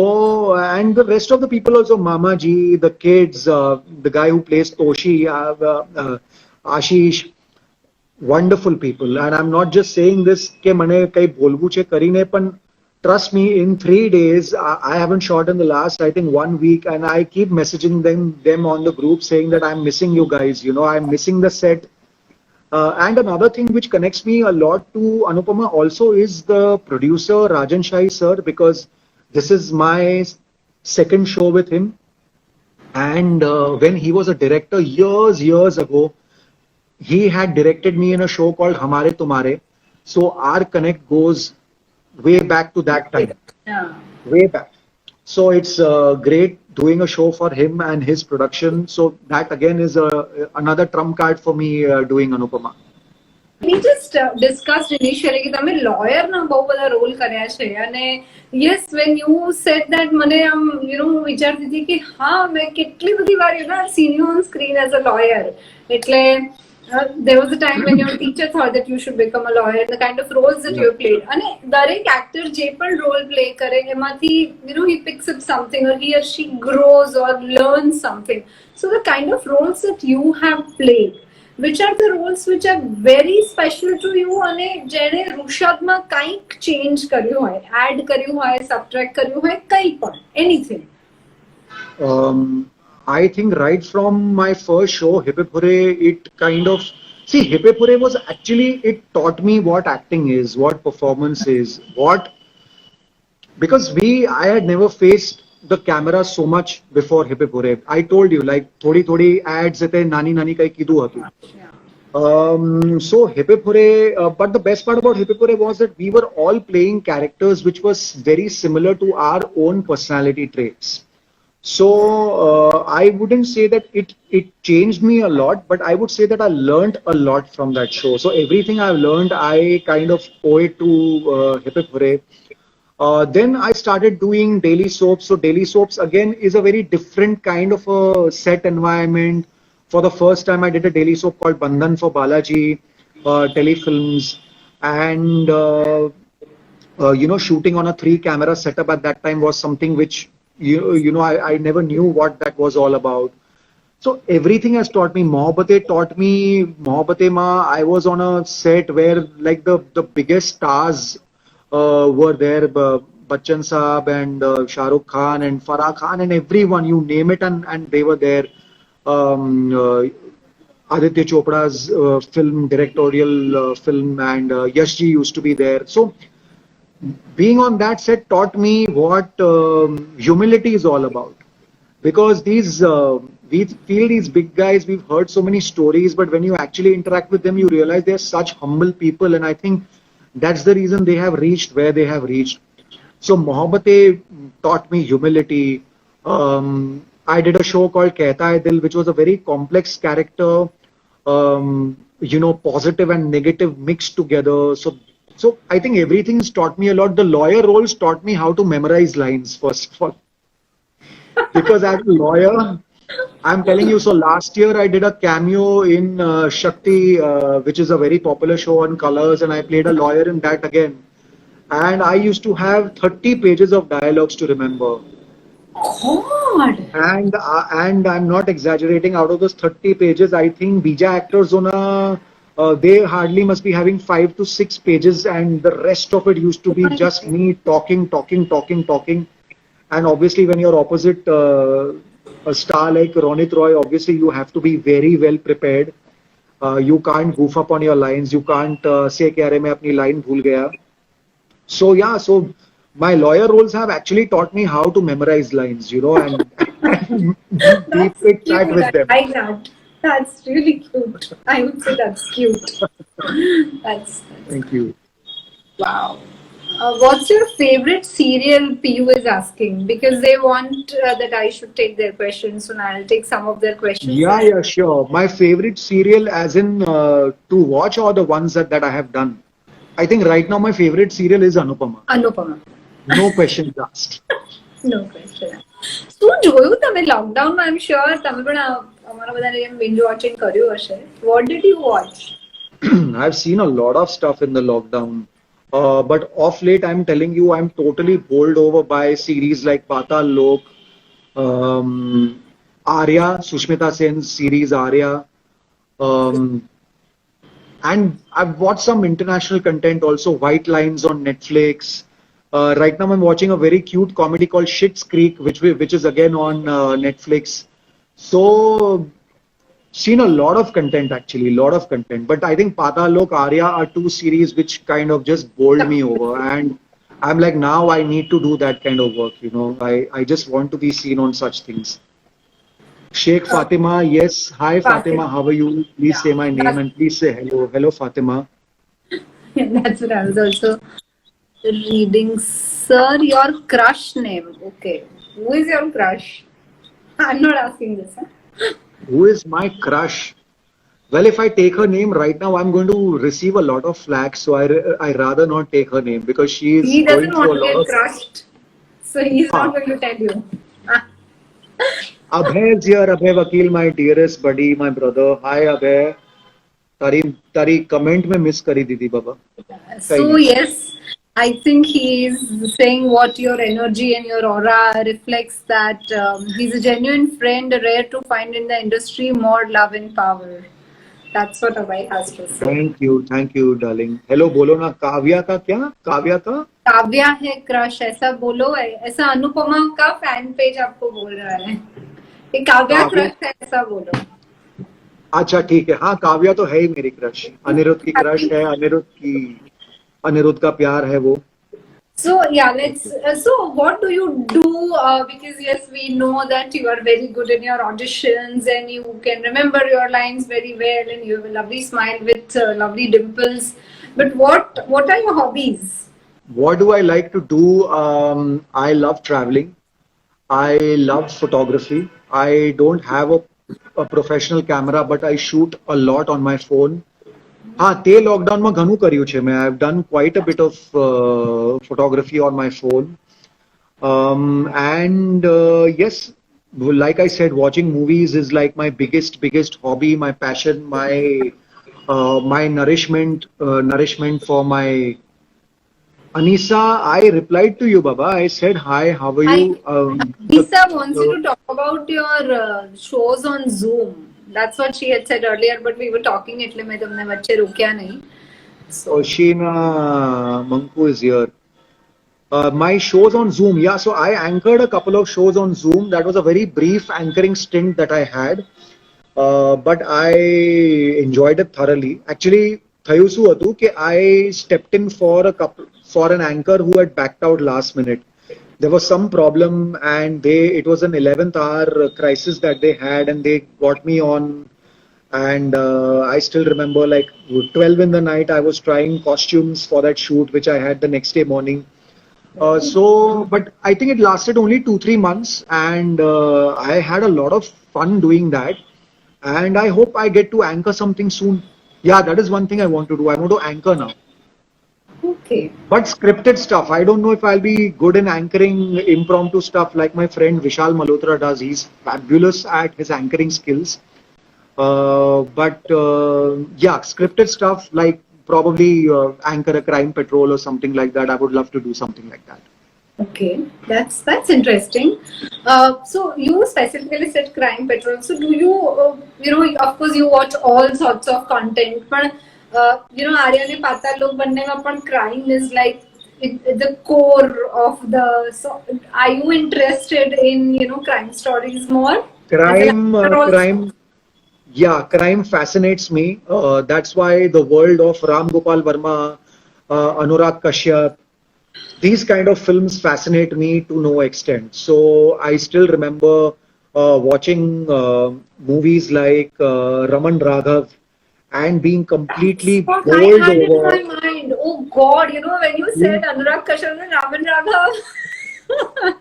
and the rest of the people also, Mama Ji, the kids, the guy who plays Toshi, Ashish, wonderful people. And I'm not just saying this કે મને કઈ બોલવું છે કરીને પણ trust me, in 3 days, I haven't shot in the last, I think, 1 week, and I keep messaging them on the group saying that I'm missing you guys. You know, I'm missing the set. And another thing which connects me a lot to Anupama also is the producer Rajan Shai sir, because this is my second show with him. And when he was a director years ago, he had directed me in a show called Hamare Tumhare. So our connect goes way back to that time, Yeah. way back. So it's great doing a show for him and his production. So that again is another trump card for me doing Anupama. We just discussed initially કે તમે lawyer ના બહુ બધા role કર્યા છે અને yes when you said that મને આમ વિચારતી હતી કે હા મેં કેટલી બધી વાર seen you on screen as a lawyer એટલે there was a time when your teacher thought that you should become a lawyer, the kind of roles that you have played અને દરેક actor જે પણ role play કરે એમાંથી he picks up something or he or she grows or learns something. So the kind of roles that you have played, which are the roles which are very special to you અને જેણે ઋષભમાં કંઈક change કર્યું હોય, add કર્યું હોય, subtract કર્યું હોય, કંઈ પણ, anything? I think right from my first show, Hippe Pure, it kind of, see, Hippe Pure was actually, it taught me what acting is, what performance is, because I had never faced the camera so much before Hippe Pure. I told you, like, thodi ads ate, nani kai kidu hatu. So Hippe Pure, but the best part about Hippe Pure was that we were all playing characters which was very similar to our own personality traits. So I wouldn't say that it changed me a lot, but I would say that I learned a lot from that show. So everything I've learned, I kind of owe it to Hippe Pure. Then I started doing daily soaps. So daily soaps again is a very different kind of a set environment. For the first time, I did a daily soap called Bandhan for Balaji Telefilms, and shooting on a 3-camera setup at that time was something which I never knew what that was all about. So everything has taught me. Mohabbatein taught me. Mohabbatein Ma, I was on a set where like the biggest stars were there. Bachchan Saab and Shah Rukh Khan and Farah Khan and everyone, you name it, and they were there. Aditya Chopra's film, directorial film, and Yash Ji used to be there. So being on that set taught me what humility is all about. Because we feel these big guys, we've heard so many stories, but when you actually interact with them, you realize they're such humble people, and I think that's the reason they have reached where they have reached. So Mohabbatein taught me humility. I did a show called Kehta Hai Dil, which was a very complex character, positive and negative mixed together. So I think everything's taught me a lot. The lawyer roles taught me how to memorize lines, first of all. Because as a lawyer, I'm telling you, so last year I did a cameo in Shakti, which is a very popular show on Colors, and I played a lawyer in that again. And I used to have 30 pages of dialogues to remember. God! And I'm not exaggerating, out of those 30 pages, I think Bija actors they hardly must be having 5 to 6 pages, and the rest of it used to be just me talking. And obviously when you're opposite a star like Ronit Roy, obviously you have to be very well prepared. You can't goof up on your lines. You can't say कि अरे मैं अपनी line भूल गया. So yeah, so my lawyer roles have actually taught me how to memorize lines, and deep it chat with them. I like that. That's really cute. I would say that's cute. That's Thank you. wow. What's your favorite serial? PU is asking because they want that I should take their questions, so now I'll take some of their questions. Yeah, sure. My favorite serial, as in to watch, or the ones that I have done. I think right now my favorite serial is Anupama. Anupama. No questions asked. No question. શું જોયું તમે લોકડાઉનમાં? I'm sure તમે પણ અમારા બધાને binge watching કર્યું હશે. What did you watch? I've seen a lot of stuff in the lockdown. But off late, I'm telling you, I'm totally bowled over by series like Patal Lok, Arya, Sushmita Sen's series Arya. And I've watched some international content also, White Lines on Netflix. Right now, I'm watching a very cute comedy called Schitt's Creek, which is again on Netflix. So, seen a lot of content actually, lot of content. But I think Patal Lok, Arya are two series which kind of just bowled me over, and I'm like, now I need to do that kind of work. I just want to be seen on such things. Sheikh Fatima, yes. Hi Fatima, Fatima. how are you? Please say Yeah, my name and please say hello. Hello Fatima. that's what I was also reading. Sir, your crush name. Okay. Who is your crush? I'm not asking this. Huh? Who is my crush? Well, if I take her name right now, I'm going to receive a lot of flack. So I rather not take her name because she is He going doesn't want through a to lot get of. crushed. So he's not Ha. going to tell you. Abhay is here. Abhay Vakil, my dearest buddy, my brother. Hi Abhay. तारी तारी comment में miss करी दीदी बाबा कहीं So नहीं yes, I think he is saying what your energy and your aura reflects that he's a genuine friend, rare to find in the industry, more love and power. That's what Abhay has to say. Thank you darling hello बोलो ना काव्या का क्या काव्या का काव्या है crush ऐसा बोलो ऐसा अनुपमा का फैन पेज आपको बोल रहा है ये काव्या काव्या क्रश है ऐसा बोलो अच्छा ठीक है हाँ काव्या तो है ही मेरी क्रश अनिरुद्ध की क्रश है अनिरुद्ध का प्यार है वो So yeah, let's. So what do you do? Because yes, we know that you are very good in your auditions and you can remember your lines very well, and you have a lovely smile with lovely dimples. But what are your hobbies? What do I like to do? I love traveling. I love photography. I don't have a professional camera, but I shoot a lot on my phone. હા તે લોકડાઉનમાં ઘણું કર્યું છે મેં I have done quite a bit of photography on my phone and yes like I said watching movies is like my biggest hobby my passion my nourishment for my Anisa I replied to you baba I said hi how are you Lisa wants you to talk about your shows on Zoom. That's what she had said earlier, but we were talking એટલે મેં તમને વચ્ચે રોક્યા નહીં. So Oshina Manku is here. My shows on Zoom. Yeah, so I anchored a couple of shows on Zoom. That was a very brief anchoring stint that I had. But I enjoyed it thoroughly. Actually, થયું શું હતું કે I stepped in for an anchor who had backed out last minute. There was some problem and it was an 11th hour crisis that they had and they got me on and I still remember like 12 in the night I was trying costumes for that shoot which I had the next day morning. But I think it lasted only 2-3 months and I had a lot of fun doing that and I hope I get to anchor something soon. Yeah, that is one thing I want to do. I want to anchor now. okay. But scripted stuff, I don't know if I'll be good in anchoring impromptu stuff like my friend Vishal Malhotra does. He's fabulous at his anchoring skills. Yeah, scripted stuff like probably anchor a crime patrol or something like that. I would love to do something like that. Okay, that's interesting. So you specifically said Crime Patrol. So do you, of course you watch all sorts of content, but Arya ne Patal Lok banne mein पण crime is like the core of the. So are you interested in crime stories more? Crime. Yeah, crime fascinates me. That's why the world of Ram Gopal Verma, Anurag Kashyap, these kind of films fascinate me to no extent. So I still remember watching movies like Raman Raghav and being completely What I bowled had in over. my mind. Oh God, when you said Anurag Kashyap and Raman Raghav.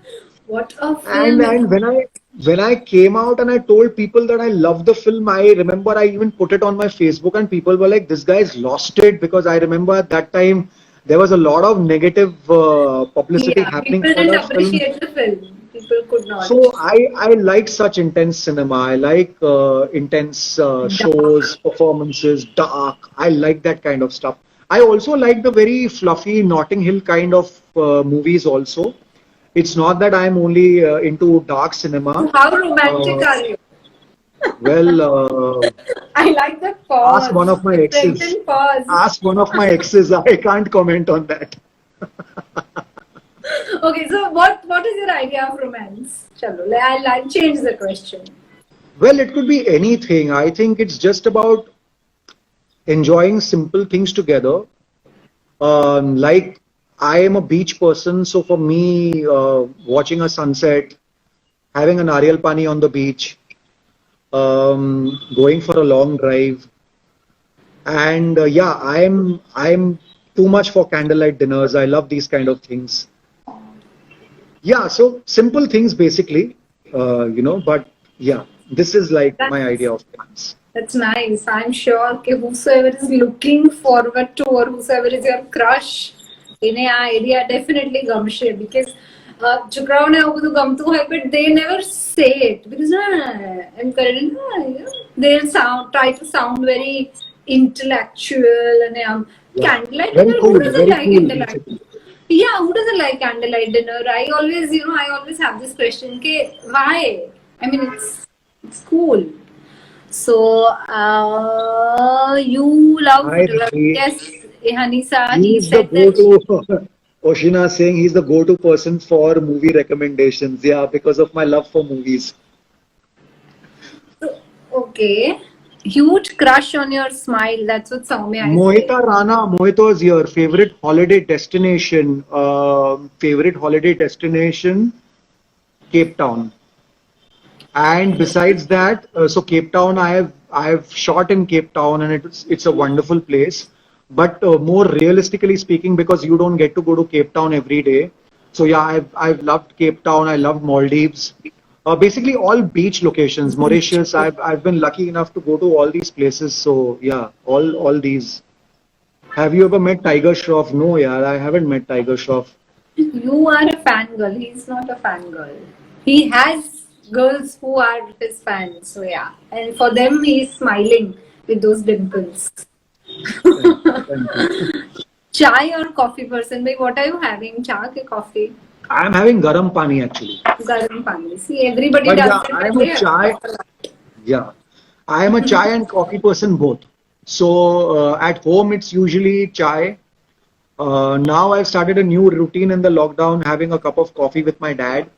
What a film. And when I came out and I told people that I love the film, I remember I even put it on my Facebook and people were like, this guy's lost it because I remember at that time there was a lot of negative publicity happening people for didn't that film. appreciate the film. People could not. So I like such intense cinema. I like intense shows, performances, dark. I like that kind of stuff. I also like the very fluffy Notting Hill kind of movies also. It's not that I'm only into dark cinema. How romantic are you? Well, I like the pause. ask one of my exes. Sentence pause. Ask one of my exes. I can't comment on that. Okay, so what is your idea of romance? Chalo, I'll change the question. Well, it could be anything. I think it's just about enjoying simple things together. Like I am a beach person, so for me, watching a sunset, having an Ariel Pani on the beach, going for a long drive, and yeah, I'm too much for candlelight dinners. I love these kind of things. Yeah, so simple things basically, but yeah, this is like my idea of things. That's nice. I'm sure that whosoever is looking forward to or whosoever is your crush in a area definitely gamshe because છોકરાઓને આવું બધું ગમતું હોય but they never say it because એમ કરીને they'll try to sound very intellectual and candlelight Very dinner, who cool, doesn't very like cool. candlelight? Yeah, who doesn't like candlelight dinner? I always have this question, why? I mean, it's cool. So, you love I agree. yes, Hanisa, he He's the said that. go-to. Oshina saying he's the go-to person for movie recommendations. Yeah, because of my love for movies. Okay, huge crush on your smile. That's what Soumya is saying. Mohita Rana, Mohita's here. Favorite holiday destination? Cape Town. And besides that, so Cape Town, I have shot in Cape Town, and it's a wonderful place. But more realistically speaking, because you don't get to go to Cape Town every day, so yeah, I've loved Cape Town. I loved Maldives. Basically, all beach locations. Mauritius. I've been lucky enough to go to all these places. So yeah, all these. Have you ever met Tiger Shroff? No, yeah, I haven't met Tiger Shroff. You are a fangirl. He's not a fangirl. He has girls who are his fans. So yeah, and for them, he's smiling with those dimples. Chai or coffee person? Bhai, what are you having? Chai or coffee? I'm having garam pani actually. Garam pani. See, everybody But does yeah, it. I am but a they chai. have- Yeah, I am a chai and coffee person both. So at home it's usually chai. Now I've started a new routine in the lockdown, having a cup of coffee with my dad.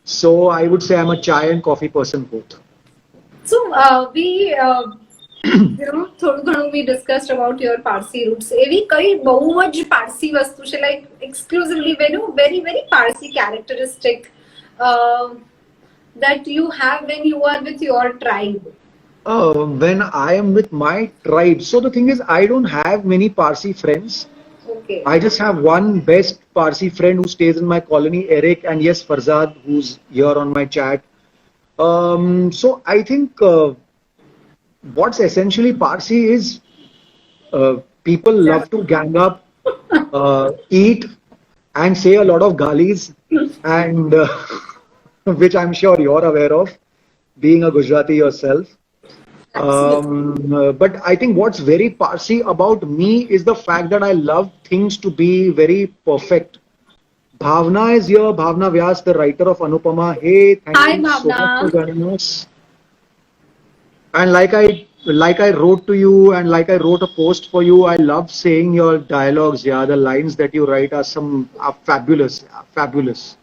So I would say I'm a chai and coffee person both. So થોડું ઘણું we discussed about your Parsi roots. એવી કઈ બહુ જ Parsi વસ્તુ છે, like exclusively very very Parsi characteristic that you have when you are with your tribe. When I am with my tribe, so the thing is, I don't have many Parsi friends. Okay. I just have one best Parsi friend who stays in my colony, Eric, and yes, Farzad, who's here on my chat. So I think what's essentially Parsi is people love to gang up, eat, and say a lot of galis, and which I'm sure you're aware of, being a Gujarati yourself. But I think what's very Parsi about me is the fact that I love things to be very perfect. Bhavna is here. Bhavna Vyas, the writer of Anupama. Hey, thank Hi, you so Bhavna. much for joining us. And like I wrote to you, and like I wrote a post for you, I love saying your dialogues. Yeah, the lines that you write are fabulous, fabulous.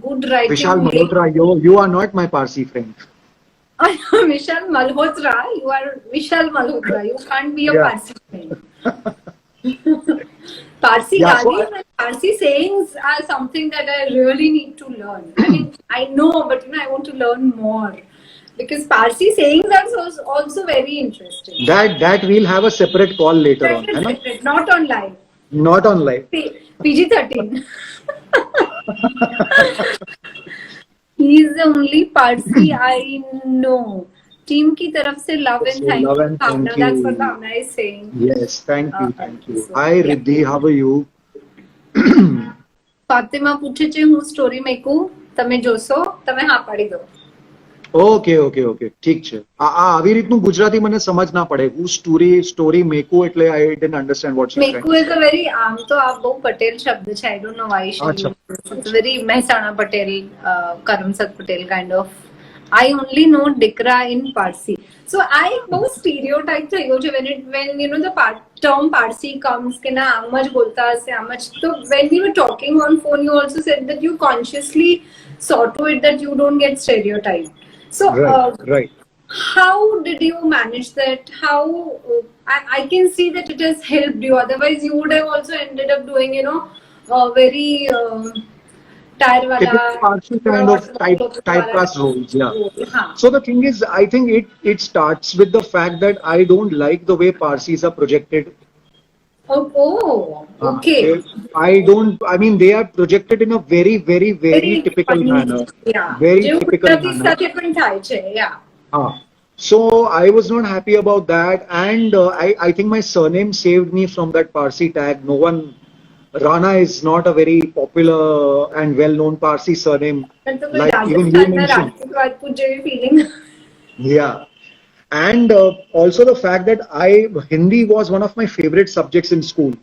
Good writing. Vishal Malhotra, you are not my Parsi friend. Vishal Malhotra, you are Vishal Malhotra. You can't be a Yeah. Parsi friend. Parsi Yeah, so galis and Parsi sayings are something that I really need to learn. I mean, I know, but I want to learn more because Parsi sayings are also very interesting. That we'll have a separate call later on. है ना? Separate, not on live. Not on live. PG-13. He's the only Parsi I know. Team की तरफ से love and So, thank love you, and Bhavna. thank That's you. what Bhavna is saying. Yes, thank you, thank you. So, Hi yeah. Riddhi, how are you? Fatima પૂછે છે હું story મેકું, તમે જોશો? તમે હા પાડી દો. ઓકે ઓકે ઓકે ઠીક છે. આવી રીતનું ગુજરાતી મને સમજ ના પડે. હું સ્ટોરી મેકું એટલે I didn't understand what she said. મેકુ is a very આમ તો આ બહુ પટેલ શબ્દ છે. I don't know why she અચ્છા. used this. It's a very Mehsana Patel, Karamsad Patel kind of. I only know Dikra in Parsi. So I બહુ stereotype થઈ ગયો છે when the term Parsi comes કે ના આમ જ બોલતા હશે આમ જ. So when we were talking on phone, you also said that you consciously saw to it that you don't get stereotyped. So Right, right. how did you manage that? How I can see that it has helped you. Otherwise, you would have also ended up doing, very tire wala, Typical Parsi kind of typecast roles, yeah. हाँ. So the thing is, I think it starts with the fact that I don't like the way Parsis are projected. Oh, okay. I don't. I mean, they are projected in a very, very, very typical funny. manner. Yeah. Very જેવું typical Gujarati manner. સાથે પણ થાય છે. Yeah. So I was not happy about that, and I think my surname saved me from that Parsi tag. No one, Rana is not a very popular and well-known Parsi surname, પણ તો કોઈ like even you રાજસ્થાનના mentioned. Rajput વાતપૂત જેવી feeling. Yeah, and also the fact that Hindi was one of my favorite subjects in school.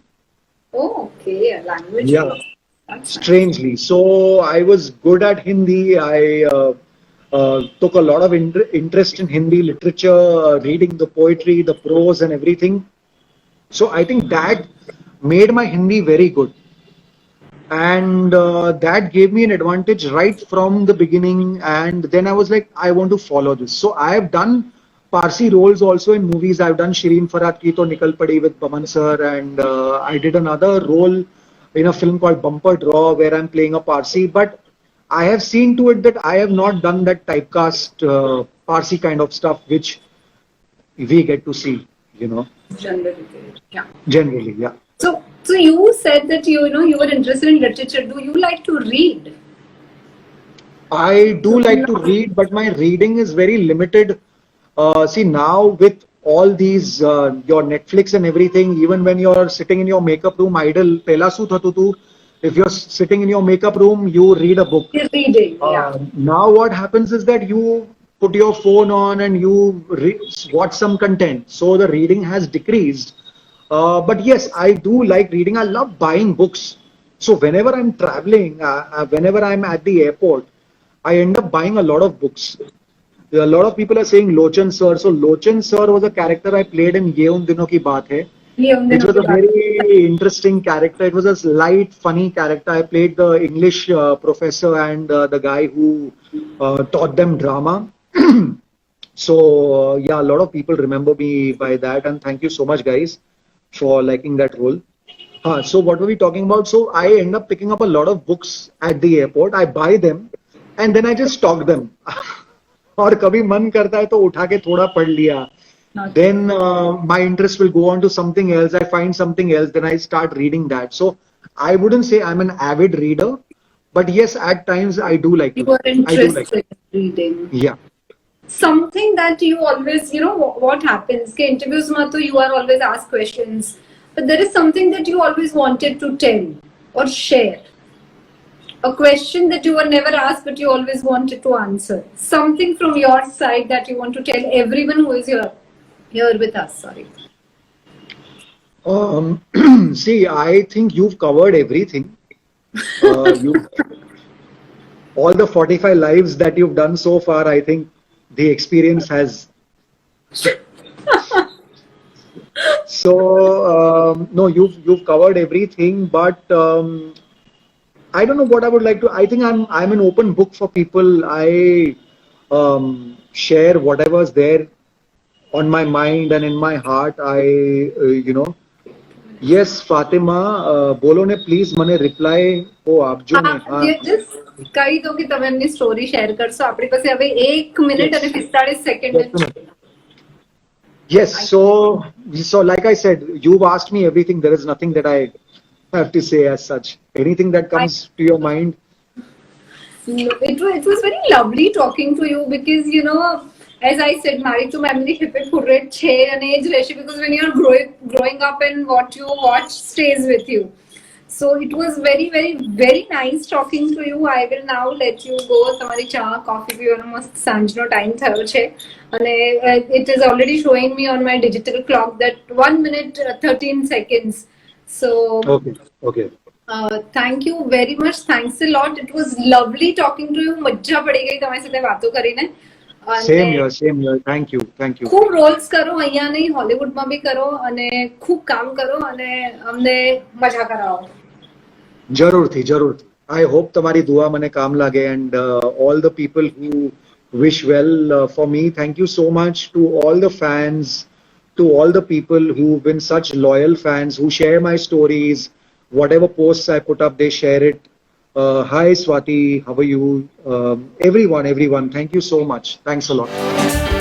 Oh, okay. Language. Yeah. That's nice. Strangely. So I was good at Hindi. I took a lot of interest in Hindi literature, reading the poetry, the prose, and everything. So I think that made my Hindi very good. And that gave me an advantage right from the beginning. And then I was like, I want to follow this. So I have done Parsi roles also in movies. I've done Shireen Farhat Ki To Nikal Padi with Paman sir, and I did another role in a film called Bumper Draw where I'm playing a Parsi. But I have seen to it that I have not done that typecast Parsi kind of stuff which we get to see, Generally. Yeah. generally. Yeah. So you said that you were interested in literature. Do you like to read? I do like to read, but my reading is very limited. See, now with all these, your Netflix and everything, even when you're sitting in your makeup room idle, pehla su thatu tu, if you're sitting in your makeup room, you read a book. You're reading. Yeah. Now what happens is that you put your phone on and you watch some content. So the reading has decreased. But yes, I do like reading. I love buying books. So whenever I'm traveling, whenever I'm at the airport, I end up buying a lot of books. A lot of people are saying Lochan Sir. So Lochan Sir was a character I played in Ye Un Dino Ki Baat Hai, which was a very interesting character. It was a light, funny character. I played the English professor and the guy who taught them drama. So yeah, a lot of people remember me by that, and thank you so much, guys, for liking that role. So what were we talking about? So I end up picking up a lot of books at the airport. I buy them and then I just stock them. और कभी मन करता है तो उठा के थोड़ा पढ़ लिया. Then my interest will go on to something else. I find something else, then I start reading that. So I wouldn't say I'm an avid reader, but yes, at times I do like to. You are I do interested like. in reading. Yeah. Something that you always, what happens? Ke interviews mein to you are always asked questions, but there is something that you always wanted to tell or share. A question that you were never asked, but you always wanted to answer. Something from your side that you want to tell everyone who is here with us. Sorry. See, I think you've covered everything. All the 45 lives that you've done so far, I think the experience has. So no, you've covered everything, but I don't know what I would like to. I think I'm an open book for people. I share whatever's there on my mind and in my heart. Yes, Fatima, બોલો ને please મને reply આપજો ને. Just કહી દો કે તમે એમની સ્ટોરી શેર કરશો. આપણી પાસે હવે 1 મિનિટ અને 45 સેકન્ડ છે. Yes, so like I said, you've asked me everything. There is nothing that I have to say as such. Anything that comes to your mind? It was very lovely talking to you because, as I said, married to family hippie furret che and age ratio, because when you're growing up and what you watch stays with you. So it was very, very, very nice talking to you. I will now let you go. તમારી ચા coffee પીવાનો મસ્ત સાંજનો time થયો છે અને it is already showing me on my digital clock that 1 minute 13 seconds. So Okay. Thank you very much. Thanks a lot. It was lovely talking to you. મજા પડી ગઈ તમારી સાથે વાતો કરીને. સેમ યર થેન્ક યુ ખૂબ Rolls કરો, અહીંયા નહીં હોલિવૂડમાં બી કરો અને ખૂબ કામ કરો અને અમને મજા કરાવો. જરૂરથી આઈ હોપ તમારી દુઆ મને કામ લાગે and all the people who wish well for me. Thank you so much to all the fans, to all the people who've been such loyal fans, who share my stories. Whatever posts I put up, they share it. Hi Swati, how are you? Everyone, thank you so much. Thanks a lot.